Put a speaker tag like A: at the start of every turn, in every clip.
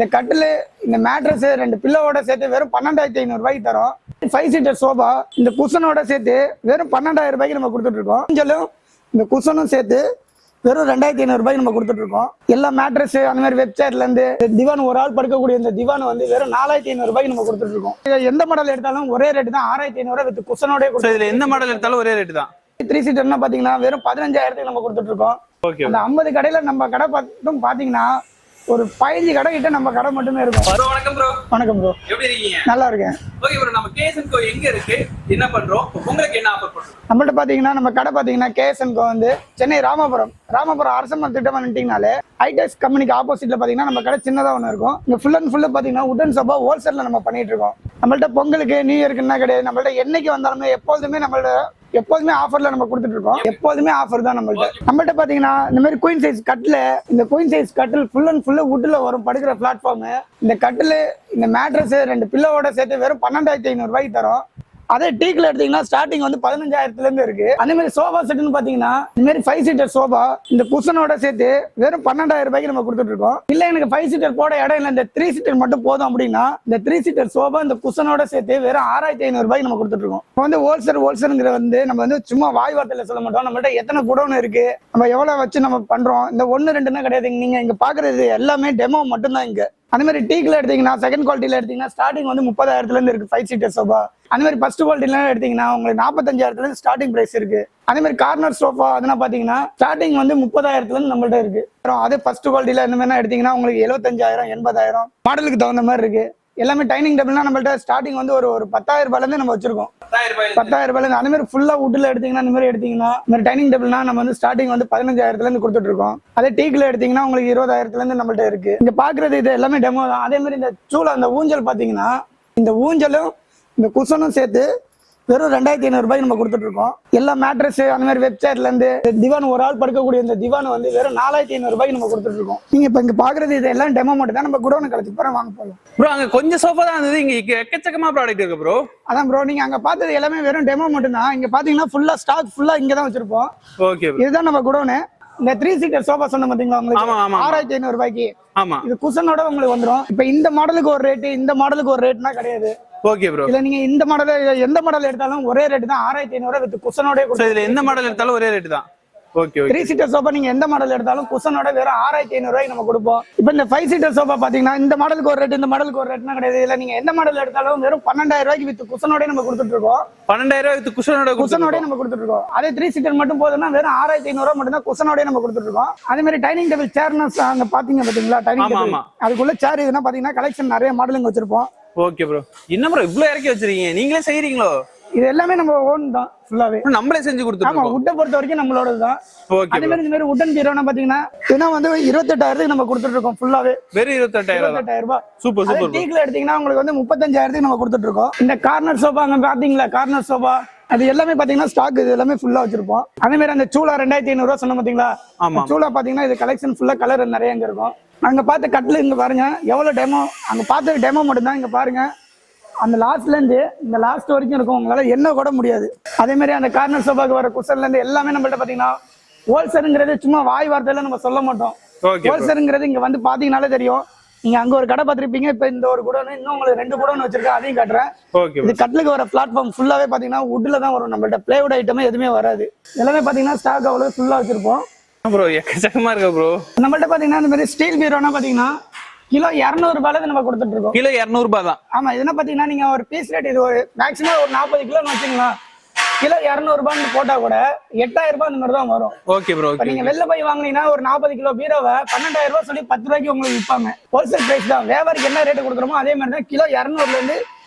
A: இந்த கட்டில் இந்த மேட்ரஸ் 2 பில்லோட சேர்த்து வெறும் 12,500 ரூபாய்க்கு தரோம். 5 சீட்டர் சோபா இந்த குஷனோட சேர்த்து வெறும் 12,000 ரூபாய்க்கு நம்ம கொடுத்துட்டு இருக்கோம். இந்த குஷனும் சேர்த்து வெறும் 2,500 ரூபாய்க்கு நம்ம கொடுத்துட்டு இருக்கோம். எல்லா மேட்ரஸ் அந்த மாதிரி வெப்சைட்ல இருந்து திவான் ஒரு ஆள் படுக்கக்கூடிய இந்த திவான் வந்து வெறும் 4,500 ரூபாய்க்கு நம்ம கொடுத்துட்டு இருக்கோம். எந்த மாடல் எடுத்தாலும் ஒரே ரேட்டு தான், 6,500 வித் குஷனோட.
B: இதுல எந்த மாடல் எடுத்தாலும் ஒரே ரேட்டு தான்.
A: 3 சீட்டர்னா பாத்தீங்கன்னா வெறும் 15,000 நம்ம கொடுத்துட்டு இருக்கோம். அந்த 50 கடையில நம்ம கடை மட்டும் பாத்தீங்கன்னா ஒரு 15 கடை கிட்ட நம்ம கடை மட்டுமே இருக்கும்.
B: வணக்கம் ப்ரோ.
A: வணக்கம் ப்ரோ.
B: எப்படி இருக்கீங்க?
A: நல்லா இருக்கேன்.
B: ஓகே ப்ரோ, நம்ம கேஎஸ்என்கோ எங்க இருக்கு, என்ன பண்றோம், உங்களுக்கு என்ன ஆஃபர் பண்றோம்?
A: நம்மள்ட்ட பாத்தீங்கன்னா நம்ம கடை பாத்தீங்கன்னா கேஎஸ்என்கோ வந்து சென்னை ராமபுரம் அரசமரம் திட்டம் வந்துட்டீங்கனாலே ஐடெக்ஸ் கம்பெனிக்கு ஆப்போசிட்ல பாத்தீங்கன்னா நம்ம கடை சின்னதா ஒன்று இருக்கும். இங்க ஃபுல் அண்ட் ஃபுல்லா பாத்தீங்கன்னா உடன் சோபா ஹோல்சேல்ல நம்ம பண்ணிட்டு இருக்கோம். நம்மள்ட்ட பொங்கலுக்கு நியூ இயர்க்குன்னா கிடையாது, நம்மள்ட்ட என்னைக்கு வந்தாலுமே எப்போதுமே ஆஃபர்ல நம்ம கொடுத்துட்டு இருக்கோம். எப்போதுமே ஆஃபர் தான் நம்மள்ட்ட பாத்தீங்கன்னா இந்த மாதிரி குயின் சைஸ் கட்டில், இந்த குயின் சைஸ் கட்டில் ஃபுல் அண்ட் ஃபுல்லா வுட்ல வரும் படுக்கிற பிளாட்ஃபார்ம். இந்த கட்டில் இந்த மேட்ரஸ் 2 பில்லோட சேர்த்து வெறும் 12,500 ரூபாய்க்கு தரோம். அதே டீக்ல எடுத்தீங்கன்னா ஸ்டார்டிங் வந்து 15,000 இருந்து இருக்கு. அதே மாதிரி சோபா செட்னு பாத்தீங்கன்னா இந்த மாதிரி 5 சீட்டர் சோபா இந்த குஷனோட சேர்த்து வெறும் 12,000 ரூபாய்க்கு நம்ம கொடுத்துட்டு இருக்கோம். இல்ல எனக்கு 5 சீட்டர் போட இடம் இல்ல, இந்த 3 சீட்டர் மட்டும் போதும் அப்படின்னா இந்த 3 சீட்டர் சோபா இந்த குஷனோட சேர்த்து வெறும் 6,500 ரூபாய்க்கு நம்ம கொடுத்துட்டு இருக்கோம். இப்போ வந்து ஹோல்சேல்ங்கிற வந்து நம்ம வந்து சும்மா வாய் வார்த்தையில சொல்ல மாட்டோம். நம்மள்ட்ட எத்தனை குடோன் இருக்கு, நம்ம எவ்வளவு வச்சு நம்ம பண்றோம், இந்த 1 2 கிடையாது. நீங்க இங்க பாக்குறது எல்லாமே டெமோ மட்டும்தான் இங்க. அந்த மாதிரி டீக்ல எடுத்தீங்கன்னா செகண்ட் குவாலிட்டியில எடுத்தீங்கன்னா ஸ்டார்டிங் வந்து 30,000 இருந்து இருக்கு 5 சீட்டர் சோபா. அந்த மாதிரி ஃபர்ஸ்ட் குவாலிட்டில எடுத்தீங்கன்னா உங்களுக்கு 45,000 இருந்து ஸ்டார்டிங் பிரைஸ் இருக்கு. அதே மாதிரி கார்னர் சோஃபா அதெல்லாம் பாத்தீங்கன்னா ஸ்டார்டிங் வந்து 30,000 இருந்து நம்மள்ட்ட இருக்கு. அதே ஃபர்ஸ்ட் குவாலிட்டியில இந்த மாதிரி எடுத்தீங்கன்னா உங்களுக்கு 75,000 80,000 மாடலுக்கு தகுந்த மாதிரி இருக்கு. எல்லாமே டைனிங் டேபிள்னா நம்மள்ட்ட ஸ்டார்டிங் வந்து ஒரு 10,000 ரூபாயில இருந்து நம்ம வச்சிருக்கோம். 10,000 ரூபாயில இருந்து. அந்த மாதிரி ஃபுல்லா வுட்ல எடுத்தீங்கன்னா இந்த மாதிரி எடுத்தீங்கன்னா இந்த மாதிரி டைனிங் டேபிள்னா நம்ம வந்து ஸ்டார்டிங் வந்து 15,000 இருந்து கொடுத்துட்டு இருக்கோம். அதே டீக்ல எடுத்தீங்கன்னா உங்களுக்கு 20,000 இருந்து நம்மள்ட்ட இருக்கு. இங்க பாக்குறது இது எல்லாமே டெமோ தான். அதே மாதிரி இந்த சூளை அந்த ஊஞ்சல் பாத்தீங்கன்னா இந்த ஊஞ்சலும் இந்த குஷனும் சேர்த்து வெறும் 2,500 ரூபாய்க்கு நம்ம கொடுத்துட்டு இருக்கோம். எல்லா மேட்ரஸ் அந்த மாதிரி வெப்சைட்ல இருந்து திவான் ஒரு ஆள் படுக்கக்கூடிய இந்த திவான் வந்து வெறும் 4,500 ரூபாய்க்கு நம்ம கொடுத்துட்டு இருக்கோம். நீங்க இப்ப இங்க பாக்குறது இது எல்லாம் டெமோ மட்டும் தான். நம்ம குடோன் கழிச்சு போறோம், வாங்க போகலாம்.
B: ப்ரோ அங்க கொஞ்சம் சோஃபா தான் இருந்தது, இங்க எக்கச்சக்கமா ப்ராடக்ட் இருக்கு ப்ரோ.
A: அதான் ப்ரோ, நீங்க அங்க பார்த்தது எல்லாமே வெறும் டெமோ மட்டும் தான். இங்க பாத்தீங்கன்னா ஃபுல்லா ஸ்டாக் ஃபுல்லா இங்க தான் வச்சிருப்போம்.
B: ஓகே,
A: இதுதான் நம்ம குடோன். இந்த 3 சீட்டர் சோஃபா சொன்ன பாத்தீங்களா உங்களுக்கு 6,500 ரூபாய்க்கு.
B: ஆமா, இது
A: குஷனோட உங்களுக்கு வந்துரும். இப்ப இந்த மாடலுக்கு ஒரு ரேட், இந்த மாடலுக்கு ஒரு ரேட்னா கிடையாது.
B: Okay bro.
A: இல்ல நீங்க இந்த மாடல் எந்த மாடல் எடுத்தாலும் ஒரே ரேட் தான், 6,500 வித் குஷனோட.
B: இதுல எந்த மாடல் எடுத்தாலும் ஒரே ரேட் தான். ஓகே,
A: 3 சீட்டர் சோஃபா நீங்க எந்த மாடல் எடுத்தாலும் குஷனோட வெறும் 6,500 ரூபாய்க்கு நம்ம கொடுப்போம். இப்போ இந்த 5 சீட்டர் சோஃபா பாத்தீங்கன்னா இந்த மாடலுக்கு ஒரு ரேட், இந்த மாடலுக்கு ஒரு ரேட்னா கிடையாது. இல்ல நீங்க எந்த மாடல் எடுத்தாலும் வெறும் 12,000 ரூபாய்க்கு வித் குஷனோட நம்ம கொடுத்துட்டு இருக்கோம்.
B: 12,000 வித் குஷனோட
A: நம்ம கொடுத்துட்டு இருக்கோம். அதே 3 சீட்டர் மட்டும் போதுன்னா வெறும் 6,500 ரூபாய் மட்டும் தான் குஷனோட நம்ம கொடுத்துட்டு இருக்கோம். அதே மாதிரி டைனிங் டேபிள் சேர்னஸ் அங்க பாத்தீங்க பாத்தீங்களா, டைனிங் டேபிள் அதுக்குள்ள சேர் இதுனா பாத்தீங்கன்னா கலெக்ஷன் நிறைய மாடலுங்க வச்சிருப்போம்.
B: Okay bro. என்ன ப்ரோ இவ்ளோ இறக்கி வச்சிருக்கீங்க, நீங்களே செய்றீங்களோ?
A: இது எல்லாமே நம்ம ஓன் தான், ஃபுல்லாவே
B: நம்மளே செஞ்சு கொடுத்துருக்கோம்.
A: ஆமா, வுட்டை பொறுத்த வரைக்கும் நம்மளோட தான். அதே மாதிரி இந்த மாதிரி வுட்டன் பீரோனா பாத்தீங்கன்னா இதுனா வந்து 28,000 நம்ம கொடுத்துட்டு இருக்கோம். ஃபுல்லாவே வெறும் 28,000 ரூபாய். Super super. டீக்ல எடுத்தீங்கன்னா உங்களுக்கு வந்து 35,000 நம்ம கொடுத்துட்டு இருக்கோம். இந்த கார்னர் சோஃபா அங்க பாத்தீங்களா, கார்னர் சோஃபா அது எல்லாமே பாத்தீங்கன்னா ஸ்டாக் இது எல்லாமே ஃபுல்லா வச்சிருப்போம். அதே மாதிரி அந்த சூளா 2,500 ரூபாய் சொன்ன பாத்தீங்களா, சூளா பாத்தீங்கன்னா இது கலெக்ஷன் ஃபுல்லா கலர் நிறைய இங்க இருக்கும். அங்க பார்த்த கட்டில் இங்க பாருங்க எவ்வளவு டெமோ, அங்க பார்த்த டெமோ மட்டும் தான். இங்க பாருங்க அந்த லாஸ்ட்ல இருந்து இந்த லாஸ்ட் வரைக்கும் இருக்கும், உங்களால என்ன கூட முடியாது. அதே மாதிரி அந்த கார்னர் சோஃபாக்கு வர குஷன்ல இருந்து எல்லாமே நம்மள்ட்ட பாத்தீங்கன்னா ஹோல்சேல்ங்கிறது சும்மா வாய் வார்த்தையில நம்ம சொல்ல மாட்டோம். ஹோல்சேல்ங்கிறது இங்க வந்து பாத்தீங்கன்னாலே தெரியும். நீங்க அங்க ஒரு கடை பார்த்திருப்பீங்க, இப்ப இந்த ஒரு குடோன் இன்னும் உங்களுக்கு 2 குடோன் வச்சிருக்கேன், அதையும் காட்டுறேன். இது கட்லுக்கு வர பிளாட்ஃபார்ம் ஃபுல்லாவே பாத்தீங்கன்னா வுட்ல தான் வரும். நம்மள்ட்ட பிளைவுட் ஐட்டமே எதுவுமே வராது. எல்லாமே பாத்தீங்கன்னா ஸ்டாக் அவ்வளவு ஃபுல்லா வச்சிருப்போம்.
B: ப்ரோ எக்கச்சக்கமா இருக்கு ப்ரோ.
A: நம்மள்ட்ட பாத்தீங்கன்னா இந்த மாதிரி ஸ்டீல் பீரோனா பாத்தீங்கன்னா கிலோ 200 ரூபாயில நம்ம கொடுத்துட்டு இருக்கோம்.
B: கிலோ 200 ரூபாய் தான்.
A: ஆமா, இதுனா பாத்தீங்கன்னா நீங்க ஒரு பீஸ் ரேட் இது ஒரு மேக்ஸிமம் ஒரு 40 கிலோன்னு வச்சுக்கலாம். கிலோ 200 ரூபான்னு போட்டா கூட 8,000 ரூபாய் அந்த மாதிரி தான் வரும். Okay bro. நீங்க வெளில போய் வாங்கினீங்கன்னா ஒரு 40 கிலோ பீரோவை 12,000 ரூபாய் சொல்லி 10 ரூபாய்க்கு உங்களுக்கு விற்பாங்க. ஹோல்சேல் பிரைஸ் தான். வியாபாரிக்கு என்ன ரேட்டு கொடுக்குறோமோ அதே மாதிரி தான் கிலோ 200ல இருந்து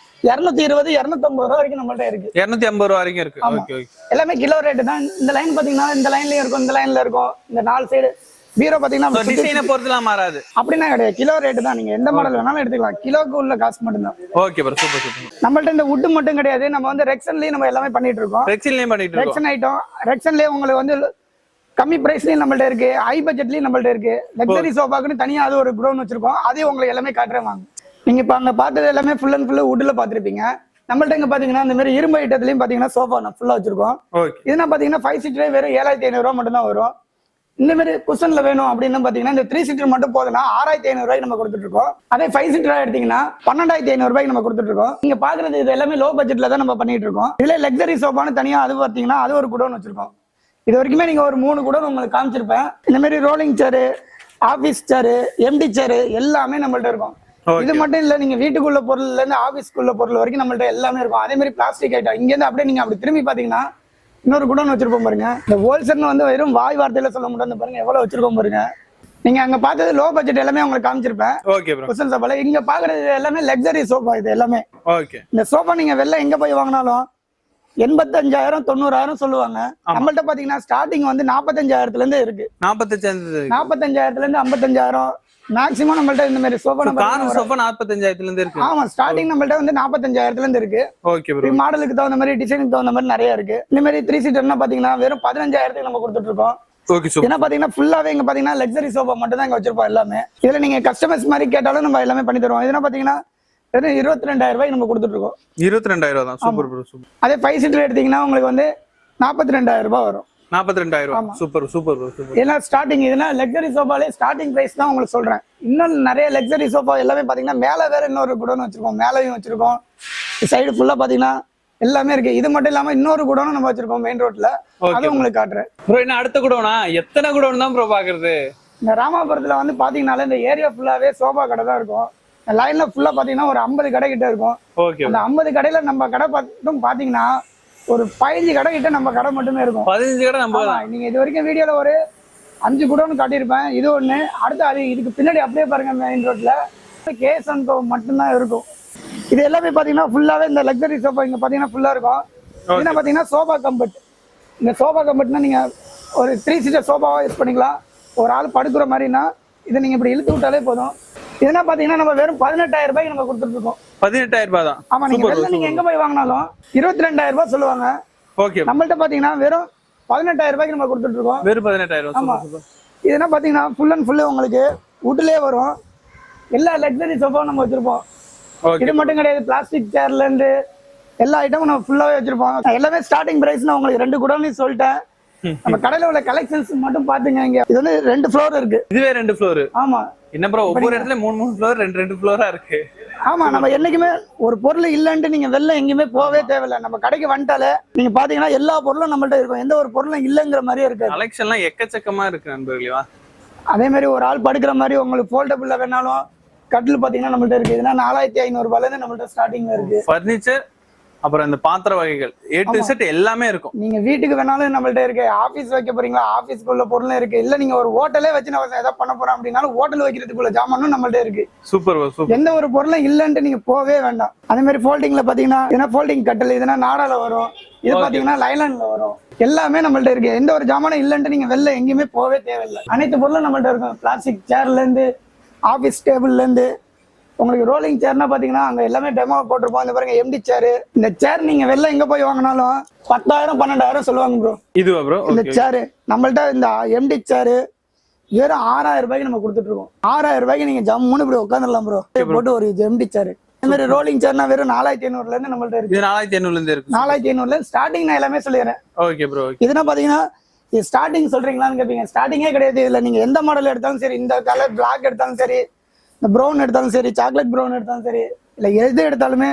A: 220 250 ரூபாய் வரைக்கும் நம்மள்ட்ட இருக்கு. 250 ரூபாய் வரைக்கும் இருக்கு. Okay okay. எல்லாமே கிலோ ரேட்டு தான். இந்த லைன் பாத்தீங்கன்னா இந்த லைன்லயும் இருக்கும், இந்த லைன்ல இருக்கும். இந்த 4 சைடு பீரோ பாத்தீங்கன்னா டிசைனை பொறுத்துலாம் மாறாது. அப்படின்னா கிடையாது, கிலோ ரேட் தான். நீங்க எந்த மாடல் வேணாலும் எடுத்துக்கலாம், கிலோக்கு உள்ள காசு மட்டும் தான். Okay bro, super super. நம்மள்ட்ட இந்த வுட் மட்டும் கிடையாது, நம்ம வந்து ரெக்ஸன்லயும் நம்ம எல்லாமே பண்ணிட்டு இருக்கோம். ரெக்ஸன் ஐட்டம், ரெக்ஸன்லயே உங்களுக்கு வந்து கம்மி பிரைஸ்லயும் நம்மள்ட்ட இருக்கு, ஹை பட்ஜெட்லயும் நம்மள்ட்ட இருக்கு. லக்ஸரி சோஃபாக்குன்னு தனியா அது ஒரு குடோன் வச்சிருக்கோம், அதே உங்களுக்கு எல்லாமே காட்டுறேன் வாங்க. நீங்க இப்ப அங்க பார்த்தது எல்லாமே ஃபுல் அண்ட் ஃபுல் வுட்ல பாத்திருப்பீங்க. நம்மள்ட்ட இங்க பாத்தீங்கன்னா இந்த மாதிரி இரும்பு ஐட்டத்துலயும் பாத்தீங்கன்னா சோஃபா ஃபுல்லா வச்சிருக்கோம். இதுனா பாத்தீங்கன்னா 5 சீட்டரே வெறும் 7,500 ரூபாய் மட்டும் தான் வரும். இந்த மாதிரி குஷன்ல வேணும் அப்படின்னு பாத்தீங்கன்னா இந்த 3 சீட்டர் மட்டும் போதுன்னா 6500 ரூபாய்க்கு நம்ம கொடுத்துட்டு இருக்கோம். அதே 5 சீட்டரா எடுத்தீங்கன்னா 12500 ரூபாய்க்கு நம்ம கொடுத்துட்டு இருக்கோம். நீங்க பாக்குறது இது எல்லாமே லோ பட்ஜெட்ல தான் நம்ம பண்ணிட்டு இருக்கோம். இதுல லக்ஸரி சோஃபான்னு தனியா அது பாத்தீங்கன்னா அது ஒரு குடோன் வச்சிருக்கோம். இது வரைக்குமே நீங்க ஒரு 3 குடோன் உங்களுக்கு காமிச்சிருப்பேன். இந்த மாதிரி ரோலிங் சேரு, ஆபீஸ் சேரு, எம்டி சேரு எல்லாமே நம்மள்ட்ட இருக்கும். இது மட்டும் இல்ல, நீங்க வீட்டுக்குள்ள பொருள்ல இருந்து ஆபீஸ்க்குள்ள பொருள் வரைக்கும் நம்மள்ட்ட எல்லாமே இருக்கும். அதே மாதிரி பிளாஸ்டிக் ஐட்டம் இங்க இருந்து அப்படியே நீங்க அப்படி திரும்பி பாத்தீங்கன்னா இன்னொரு குடோன் வச்சிருப்போம் பாருங்க. இந்த ஹோல்சேல்னு வந்து வெறும் வாய் வார்த்தையில சொல்ல முடியாது பாருங்க, எவ்வளவு வச்சிருக்கோம் பாருங்க. நீங்க அங்க பார்த்தது லோ பட்ஜெட் எல்லாமே உங்களுக்கு காமிச்சிருப்பேன்.
B: Okay bro.
A: குஷன் சோஃபால இங்க பாக்குறது எல்லாமே லக்ஸரி சோஃபா. இது எல்லாமே
B: ஓகே.
A: இந்த சோஃபா நீங்க வெளில எங்க போய் வாங்கினாலும் 85,000 90,000 சொல்லுவாங்க. நம்மள்ட்ட பாத்தீங்கன்னா ஸ்டார்டிங் வந்து 45,000 இருந்து இருக்கு. 45,000 இருந்து 55,000 மேக்ஸிமம் நம்மள்ட்ட இந்த மாதிரி சோஃபா
B: கார்னர் சோஃபா 45,000 இருந்து இருக்கு.
A: ஆமா, ஸ்டார்டிங் நம்மள்ட்ட வந்து 45,000 இருந்து இருக்கு.
B: Okay bro.
A: மாடலுக்கு தகுந்த மாதிரி டிசைனுக்கு தகுந்த மாதிரி நிறைய இருக்கு. இந்த மாதிரி 3 சீட்டர்னா பாத்தீங்கன்னா வெறும் 15,000 நம்ம கொடுத்துட்டு இருக்கோம்.
B: Okay super.
A: ஏன்னா பாத்தீங்கன்னா ஃபுல்லாவே இங்க பாத்தீங்கன்னா லக்ஸரி சோஃபா மட்டும் தான் இங்க வச்சிருப்போம் எல்லாமே. இதுல நீங்க கஸ்டமர்ஸ் மாதிரி கேட்டாலும் நம்ம எல்லாமே பண்ணி தருவோம். இதெல்லாம் பாத்தீங்கன்னா வெறும் 22,000 ரூபாய்க்கு நம்ம கொடுத்துட்டு இருக்கோம்.
B: 22,000 தான். Super bro super.
A: அதே 5 சீட்டர் எடுத்தீங்கன்னா உங்களுக்கு வந்து 42,000 ரூபாய் வரும்.
B: 42,000. Super super bro super.
A: ஏன்னா ஸ்டார்டிங் இதுனா லக்ஸரி சோஃபாலே ஸ்டார்டிங் பிரைஸ் தான் உங்களுக்கு சொல்றேன். இன்னும் நிறைய லக்ஸரி சோஃபா எல்லாமே பாத்தீங்கன்னா மேல வேற இன்னொரு குடோன் வச்சிருக்கோம், மேலையும் வச்சிருக்கோம். சைடு ஃபுல்லா பாத்தீங்கன்னா எல்லாமே இருக்கு. இது மட்டும் இல்லாம இன்னொரு குடோனும் நம்ம வச்சிருக்கோம் மெயின் ரோட்ல. அது உங்களுக்கு காட்டுறேன்
B: ப்ரோ. என்ன அடுத்த குடோனா? எத்தனை குடோன் தான் ப்ரோ பாக்குறது?
A: இந்த ராமாபுரத்துல வந்து பாத்தீங்கன்னால இந்த ஏரியா ஃபுல்லாவே சோஃபா கடை தான் இருக்கும். லைன்ல ஃபுல்லா பாத்தீங்கன்னா ஒரு 50 கடை கிட்ட இருக்கும்.
B: ஓகே.
A: அந்த 50 கடையில நம்ம கடை மட்டும் பாத்தீங்கன்னா ஒரு 15 கடை கிட்ட நம்ம கடை மட்டுமே இருக்கும்.
B: 15 கடை நம்ம.
A: நீங்க இது வரைக்கும் வீடியோல ஒரு 5 குடோன் காட்டியிருப்பேன். இது ஒண்ணு. அடுத்து அது இதுக்கு பின்னாடி அப்படியே பாருங்க மெயின் ரோட்ல கேசன்கோ மட்டும்தான் இருக்கும். இது எல்லாமே பாத்தீங்கன்னா ஃபுல்லாவே இந்த லக்ஸரி சோஃபா இங்க பாத்தீங்கன்னா ஃபுல்லா இருக்கும். என்ன பாத்தீங்கன்னா சோஃபா கம்பெட். இந்த சோஃபா கம்பெட்னா நீங்க ஒரு 3 சீட்டர் சோஃபாவா யூஸ் பண்ணிக்கலாம். ஒரு ஆள் படுக்கிற மாதிரினா இதை நீங்க இப்படி இழுத்து விட்டாலே போதும். இதெல்லாம் பாத்தீங்கன்னா நம்ம வெறும் 18,000 ரூபாய்க்கு நம்ம கொடுத்துட்டு இருக்கோம்.
B: 18,000 ரூபாய் தான்.
A: ஆமா, நீங்க வெளில நீங்க எங்க போய் வாங்கினாலும் 22,000 ரூபாய் சொல்லுவாங்க.
B: ஓகே.
A: நம்மள்ட்ட பாத்தீங்கன்னா வெறும் 18,000 ரூபாய்க்கு நம்ம கொடுத்துட்டு இருக்கோம்.
B: வெறும் 18,000.
A: ஆமா. இதெல்லாம் பாத்தீங்கன்னா ஃபுல் அண்ட் ஃபுல் உங்களுக்கு வுட்லயே வரும். எல்லா லக்ஸரி சோஃபாவும் நம்ம வச்சிருப்போம். இது மட்டும் கிடையாது, பிளாஸ்டிக் சேர்ல இருந்து எல்லா ஐட்டமும் நம்ம ஃபுல்லாவே வச்சிருப்போம். எல்லாமே ஸ்டார்டிங் பிரைஸ் நான் உங்களுக்கு 2 குடோன்லயும் சொல்லிட்டேன். நம்ம கடையில உள்ள கலெக்ஷன்ஸ் மட்டும் பாத்துங்க. இங்க இது வந்து 2 ஃப்ளோர் இருக்கு.
B: இதுவே 2 ஃப்ளோர். ஆமா. என்ன ப்ரோ, ஒவ்வொரு இடத்துல 3 ஃப்ளோர் 2 ஃப்ளோரா இருக்கு.
A: ஆமா, நம்ம என்னைக்குமே ஒரு பொருள் இல்லன்ட்டு நீங்க வெளில எங்கேயுமே போவே தேவையில்லை. நம்ம கடைக்கு வந்துட்டாலே நீங்க பாத்தீங்கன்னா எல்லா பொருளும் நம்மள்ட்ட இருக்கும். எந்த ஒரு பொருளும் இல்லங்கிற மாதிரியே இருக்கு.
B: கலெக்ஷன்லாம் எக்கச்சக்கமா இருக்கு நண்பர்களே.
A: அதே மாதிரி ஒரு ஆள் படுக்கிற மாதிரி உங்களுக்கு ஃபோல்டபிள்ல வேணாலும் கட்டில் பாத்தீங்கன்னா நம்மள்ட்ட இருக்கு. இதுனா 4,500 ரூபாயில இருந்து நம்மள்ட்ட ஸ்டார்டிங்ல இருக்கு.
B: ஃபர்னிச்சர், அப்புறம் இந்த பாத்திர வகைகள் A to Z எல்லாமே இருக்கும்.
A: நீங்க வீட்டுக்கு வேணாலும் நம்மள்ட்ட இருக்கு. ஆபீஸ் வைக்க போறீங்களா, ஆபீஸ்க்குள்ள பொருளும் இருக்கு. இல்ல நீங்க ஒரு ஹோட்டலே வச்சு நம்ம ஏதாவது பண்ண போறோம் அப்படின்னாலும் ஹோட்டல் வைக்கிறதுக்குள்ள ஜாமானும் நம்மள்ட்ட இருக்கு.
B: Super super.
A: எந்த ஒரு பொருளும் இல்லன்ட்டு நீங்க போவே வேண்டாம். அதே மாதிரி ஃபோல்டிங்ல பாத்தீங்கன்னா இதுனா ஃபோல்டிங் கட்டில், இதுனா நாடால வரும். இது பாத்தீங்கன்னா லைலாண்ட்ல வரும். எல்லாமே நம்மள்ட்ட இருக்கு. எந்த ஒரு ஜாமானும் இல்லன்ட்டு நீங்க வெளில எங்கேயுமே போவே தேவையில்லை. அனைத்து பொருளும் நம்மள்ட்ட இருக்கும். பிளாஸ்டிக் சேர்ல இருந்து ஆபீஸ் டேபிள்ல இருந்து உங்களுக்கு ரோலிங் சேர்னா பாத்தீங்கன்னா அங்க எல்லாமே டெமோ போட்டிருப்போம். இந்த பாருங்க எம்டி சேர். இந்த சேர் நீங்க வெளில எங்க போய் வாங்கினாலும் 10,000 12,000 சொல்லுவாங்க ப்ரோ. இதுவா ப்ரோ? இந்த சேர் நம்மள்ட்ட இந்த எம்டி சேர் வெறும் 6,000 ரூபாய்க்கு நம்ம கொடுத்துட்டு இருக்கோம். 6,000 ரூபாய்க்கு நீங்க ஜம்முன்னு இப்படி உட்காந்துடலாம் ப்ரோ. போட்டு ஒரு எம்டி சேர். இந்த மாதிரி ரோலிங் சேர்னா வெறும் 4,500 இருந்து நம்மள்ட்ட இருக்கு.
B: 4,500 இருந்து இருக்கு.
A: 4,500 ஸ்டார்டிங் நான் எல்லாமே சொல்லிடுறேன்.
B: Okay bro.
A: இதுனா பாத்தீங்கன்னா இது ஸ்டார்டிங் சொல்றீங்களான்னு கேட்பீங்க. ஸ்டார்டிங்கே கிடையாது. இதுல நீங்க எந்த மாடல் எடுத்தாலும் சரி, இந்த கலர் பிளாக் எடுத்தாலும் சரி, இந்த ப்ரௌன் எடுத்தாலும் சரி, சாக்லேட் ப்ரௌன் எடுத்தாலும் சரி, இல்ல எது எடுத்தாலுமே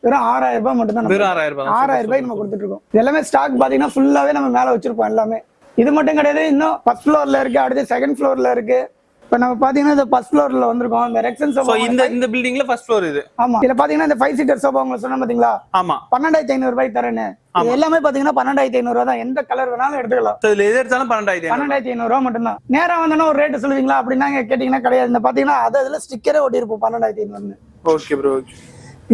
A: வெறும் 6,000 ரூபாய் மட்டும் தான்.
B: வெறும் 6,000 ரூபாய்.
A: 6,000 ரூபாய்க்கு நம்ம கொடுத்துட்டு இருக்கோம். எல்லாமே ஸ்டாக் பாத்தீங்கன்னா ஃபுல்லாவே நம்ம மேல வச்சிருப்போம் எல்லாமே. இது மட்டும் கிடையாது, இன்னும் 1st ஃப்ளோர்ல இருக்கு, அடுத்து 2nd ஃப்ளோர்ல இருக்கு. இப்ப நம்ம பாத்தீங்கன்னா இந்த 1st ஃப்ளோர்ல வந்திருக்கோம். இந்த ரெக்ஸன் சோஃபா
B: இந்த பில்டிங்ல 1st ஃப்ளோர் இது.
A: ஆமா. இதுல பாத்தீங்கன்னா இந்த 5 சீட்டர் சோஃபா உங்களுக்கு சொன்ன பாத்தீங்களா?
B: ஆமா.
A: 12,500 ரூபாய்க்கு தரேன்னு. இது எல்லாமே பாத்தீங்கன்னா 12,500 ரூபாய் தான். எந்த கலர் வேணாலும் எடுத்துக்கலாம்.
B: இதுல எது எடுத்தாலும் 12,500
A: ரூபாய் மட்டும் தான். நேரா வந்தோன்னா ஒரு ரேட் சொல்லுவீங்களா அப்படின்னா கேட்டீங்கன்னா கிடையாது. இந்த பாத்தீங்கன்னா அதுல ஸ்டிக்கரே ஒட்டி இருப்போம் 12,500.
B: Okay bro.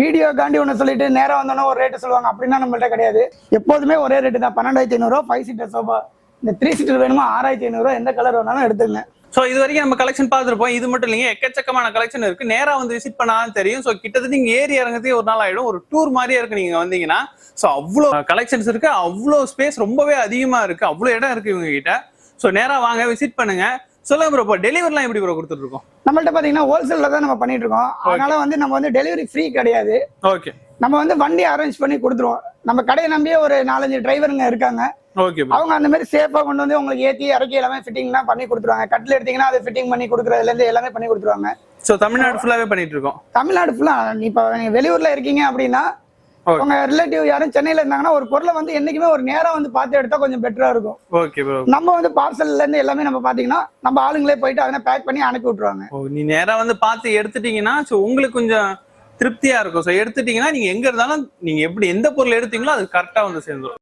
A: வீடியோ காண்டி ஒண்ணு சொல்லிட்டு நேரா வந்தோன்னா ஒரு ரேட் சொல்லுவாங்க. அப்படின்னா நம்மள்ட்ட கிடையாது. எப்போதுமே ஒரே ரேட்டு தான். 12,500 ரூபாய் 5 சீட்டர் சோஃபா. இந்த 3 சீட்டர் வேணுமா 6,500 ரூபாய். எந்த கலர் வேணாலும் எடுத்துங்க.
B: சோ இது வரைக்கும் நம்ம கலெக்ஷன் பார்த்துருப்போம். இது மட்டும் இல்லைங்க, எக்கச்சக்கமான கலெக்ஷன் இருக்கு. நேரா வந்து விசிட் பண்ணாலும் தெரியும். சோ கிட்டத்தட்ட நீங்க ஏறி இறங்குறதே ஒரு நாள் ஆயிடும். ஒரு டூர் மாதிரியே இருக்கு நீங்க வந்தீங்கன்னா. சோ அவ்வளோ கலெக்ஷன்ஸ் இருக்கு, அவ்வளோ ஸ்பேஸ் ரொம்பவே அதிகமா இருக்கு, அவ்வளோ இடம் இருக்கு இவங்க கிட்ட. சோ நேரா வாங்க, விசிட் பண்ணுங்க. சொல்லுங்க ப்ரோ, இப்போ டெலிவரிலாம் எப்படி ப்ரோ கொடுத்துட்டு இருக்கோம்?
A: நம்மள்ட்ட பாத்தீங்கன்னா ஹோல்சேல்ல தான் நம்ம பண்ணிட்டு இருக்கோம். அதனால வந்து நம்ம வந்து டெலிவரி ஃப்ரீ கிடையாது.
B: ஓகே.
A: நம்ம வந்து வண்டி அரேஞ்ச் பண்ணி கொடுத்துருவோம். நம்ம கடையை நம்பியே ஒரு 4-5 டிரைவருங்க இருக்காங்க.
B: Okay bro.
A: அவங்க அந்த மாதிரி சேஃபா கொண்டு வந்து உங்களுக்கு ஏத்தி இறக்கி எல்லாமே ஃபிட்டிங்லாம் பண்ணி கொடுத்துருவாங்க. கட்டில் எடுத்தீங்கன்னா அது ஃபிட்டிங் பண்ணி கொடுக்குறதுல இருந்து எல்லாமே பண்ணி கொடுத்துருவாங்க.
B: சோ தமிழ்நாடு ஃபுல்லாவே பண்ணிட்டு இருக்கோம்.
A: தமிழ்நாடு ஃபுல்லா இப்ப நீங்க வெளியூர்ல இருக்கீங்க அப்படின்னா உங்க ரிலேட்டிவ் யாரும் சென்னையில இருந்தாங்கன்னா ஒரு பொருளை வந்து என்னைக்குமே ஒரு நேரம் வந்து பார்த்து எடுத்தா கொஞ்சம் பெட்டரா இருக்கும்.
B: Okay bro.
A: நம்ம வந்து பார்சல்ல இருந்து எல்லாமே நம்ம பாத்தீங்கன்னா நம்ம ஆளுங்களே போயிட்டு அதனை பேக் பண்ணி அனுப்பி விட்டுருவாங்க.
B: நீ நேரா வந்து பார்த்து எடுத்துட்டீங்கன்னா சோ உங்களுக்கு கொஞ்சம் திருப்தியா இருக்கும். சோ எடுத்துட்டீங்கன்னா நீங்க எங்க இருந்தாலும் நீங்க எப்படி எந்த பொருள் எடுத்தீங்களோ அது கரெக்டா வந்து சேர்ந்துடும்.